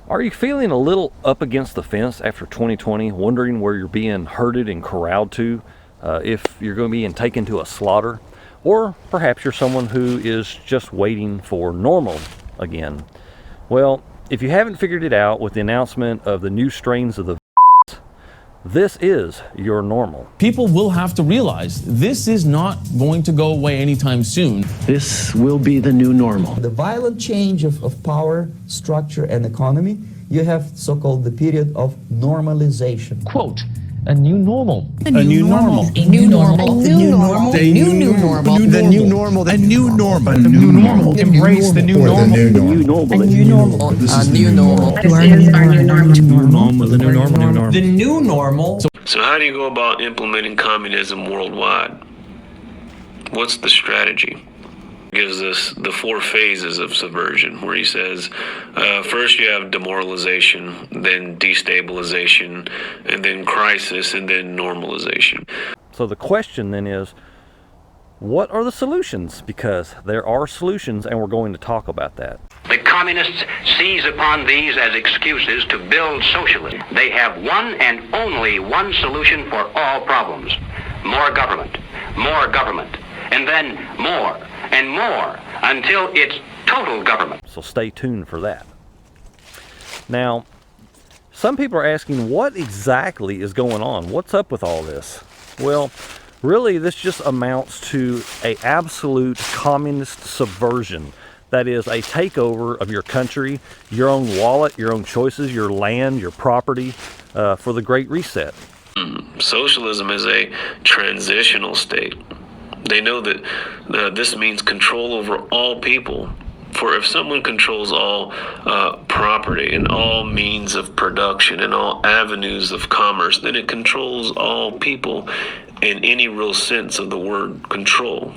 Are you feeling a little up against the fence after 2020, wondering where you're being herded and corralled to, if you're going to be taken to a slaughter? Or perhaps you're someone who is just waiting for normal again. Well, if you haven't figured it out with the announcement of the new strains of the this is your normal. People will have to realize this is not going to go away anytime soon. This will be the new normal. The violent change of power, structure, and economy, you have so-called the period of normalization. Quote, a new normal. A new normal. A new normal. A new normal. A new normal. The new normal. A new normal. A new normal. Embrace the new normal. The new normal. A new normal. A new normal. This is our new normal. The new normal. The new normal. The new normal. So how do you go about implementing communism worldwide? What's the strategy? He gives us the 4 phases of subversion, where he says, first you have demoralization, then destabilization, and then crisis, and then normalization. So the question then is, what are the solutions? Because there are solutions, and we're going to talk about that. The communists seize upon these as excuses to build socialism. They have one and only one solution for all problems. More government, and then more and more until it's total government. So stay tuned for that. Now, some people are asking, what exactly is going on? What's up with all this? Well, really, this just amounts to an absolute communist subversion. That is a takeover of your country, your own wallet, your own choices, your land, your property, for the Great Reset. Socialism is a transitional state. They know that this means control over all people. For if someone controls all property and all means of production and all avenues of commerce, then it controls all people in any real sense of the word control.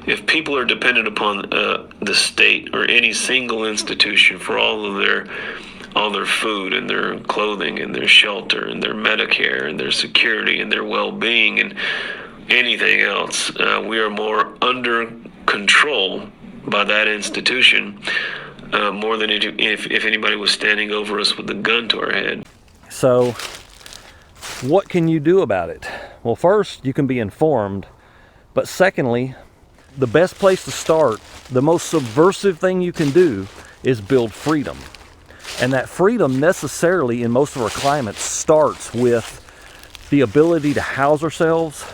If people are dependent upon the state or any single institution for all their food and their clothing and their shelter and their Medicare and their security and their well-being and anything else, we are more under control by that institution more than if anybody was standing over us with a gun to our head. So, what can you do about it? Well, first, you can be informed, but secondly, the best place to start, the most subversive thing you can do, is build freedom. And that freedom necessarily, in most of our climates, starts with the ability to house ourselves,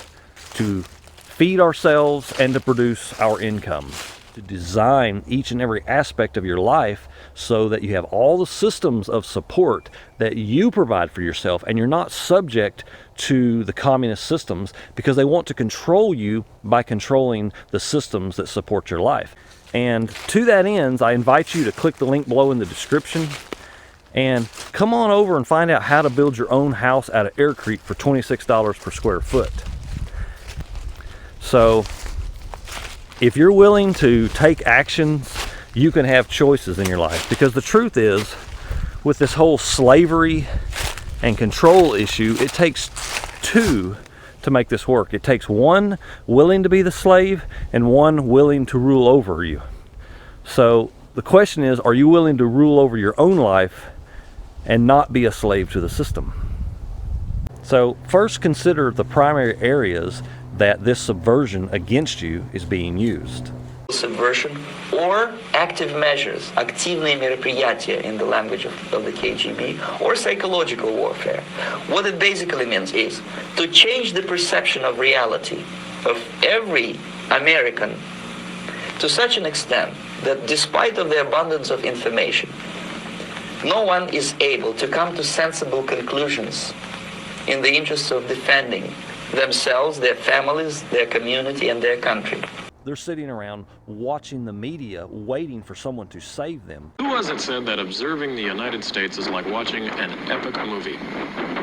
to feed ourselves, and to produce our income. To design each and every aspect of your life so that you have all the systems of support that you provide for yourself, and you're not subject to the communist systems, because they want to control you by controlling the systems that support your life. And to that end, I invite you to click the link below in the description and come on over and find out how to build your own house out of AirCrete for $26 per square foot. So if you're willing to take actions, you can have choices in your life. Because the truth is, with this whole slavery and control issue, it takes 2 to make this work. It takes 1 willing to be the slave and 1 willing to rule over you. So the question is, are you willing to rule over your own life and not be a slave to the system? So first, consider the primary areas that this subversion against you is being used. Subversion or active measures, активные мероприятия in the language of the KGB, or psychological warfare. What it basically means is to change the perception of reality of every American to such an extent that despite of the abundance of information, no one is able to come to sensible conclusions in the interests of defending themselves, their families, their community, and their country. They're sitting around watching the media, waiting for someone to save them. Who was it said that observing the United States is like watching an epic movie?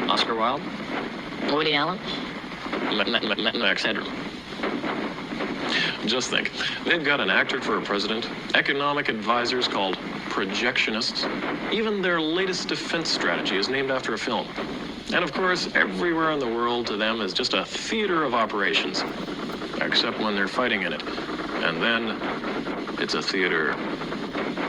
Oscar Wilde? Woody Allen? Etc. Just think, they've got an actor for a president, economic advisors called projectionists. Even their latest defense strategy is named after a film. And of course, everywhere in the world to them is just a theater of operations, except when they're fighting in it. And then it's a theater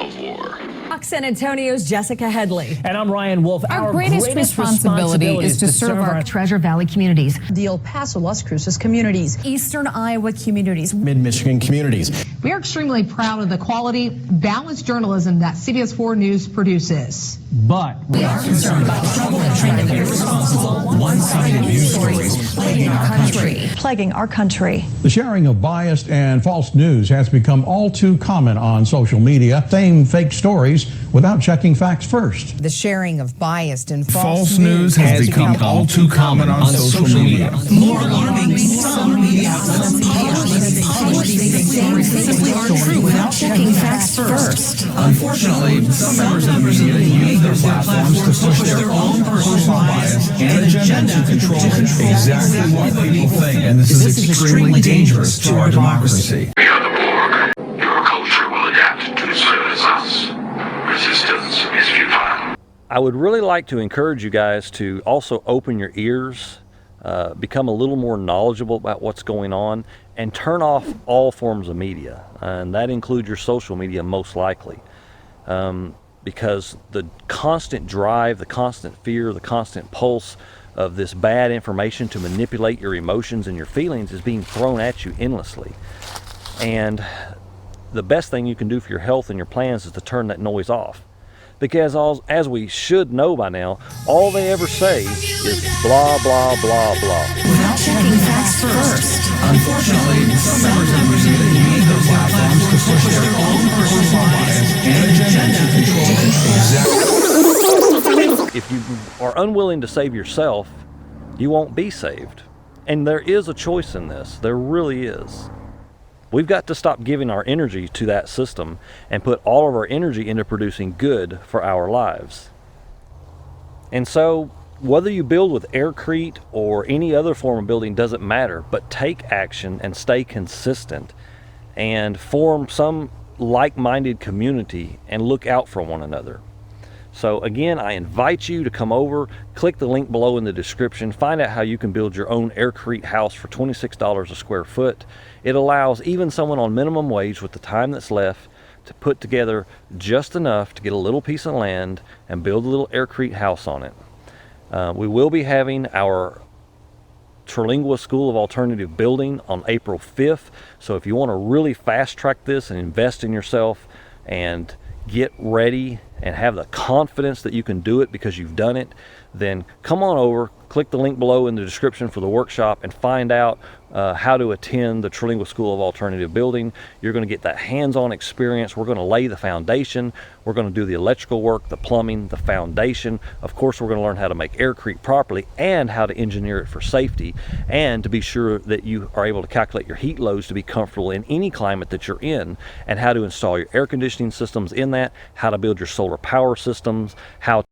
of war. Fox San Antonio's Jessica Headley. And I'm Ryan Wolf. Our greatest responsibility is to serve our Treasure Valley communities, the El Paso, Las Cruces communities, Eastern Iowa communities, Mid-Michigan communities. We are extremely proud of the quality, balanced journalism that CBS 4 News produces. But we are concerned about the trouble and trend of irresponsible, one-sided news stories plaguing our country. The sharing of biased and false news has become all too common on social media. Same fake stories without checking facts first. the sharing of biased and False news has become all too common on social media. More alarming, some media outlets publish these same fake stories without checking facts first. Unfortunately, some members of the media use their platforms to push their own personal bias and agenda to control exactly what people think, and this is extremely dangerous to our democracy. We are the Borg. Your culture will adapt to service us. Resistance is futile. I would really like to encourage you guys to also open your ears, become a little more knowledgeable about what's going on, and turn off all forms of media. And that includes your social media most likely. Because the constant drive, the constant fear, the constant pulse of this bad information to manipulate your emotions and your feelings is being thrown at you endlessly. And the best thing you can do for your health and your plans is to turn that noise off. Because as we should know by now, all they ever say is blah, blah, blah, blah. Without checking facts first. Unfortunately, some members of the media use their platforms to push their own personal bias and agenda to control exactly. If you are unwilling to save yourself, you won't be saved. And there is a choice in this. There really is. We've got to stop giving our energy to that system and put all of our energy into producing good for our lives. And so, whether you build with AirCrete or any other form of building doesn't matter, but take action and stay consistent and form some like-minded community and look out for one another. So again, I invite you to come over, click the link below in the description, find out how you can build your own AirCrete house for $26 a square foot. It allows even someone on minimum wage with the time that's left to put together just enough to get a little piece of land and build a little AirCrete house on it. We will be having our Terlingua School of Alternative Building on April 5th. So if you want to really fast track this and invest in yourself and get ready and have the confidence that you can do it because you've done it, then come on over, click the link below in the description for the workshop and find out how to attend the Terlingua School of Alternative Building. You're going to get that hands-on experience. We're going to lay the foundation. We're going to do the electrical work, the plumbing, the foundation. Of course, we're going to learn how to make AirCrete properly and how to engineer it for safety, and to be sure that you are able to calculate your heat loads to be comfortable in any climate that you're in, and how to install your air conditioning systems in that, how to build your solar power systems, how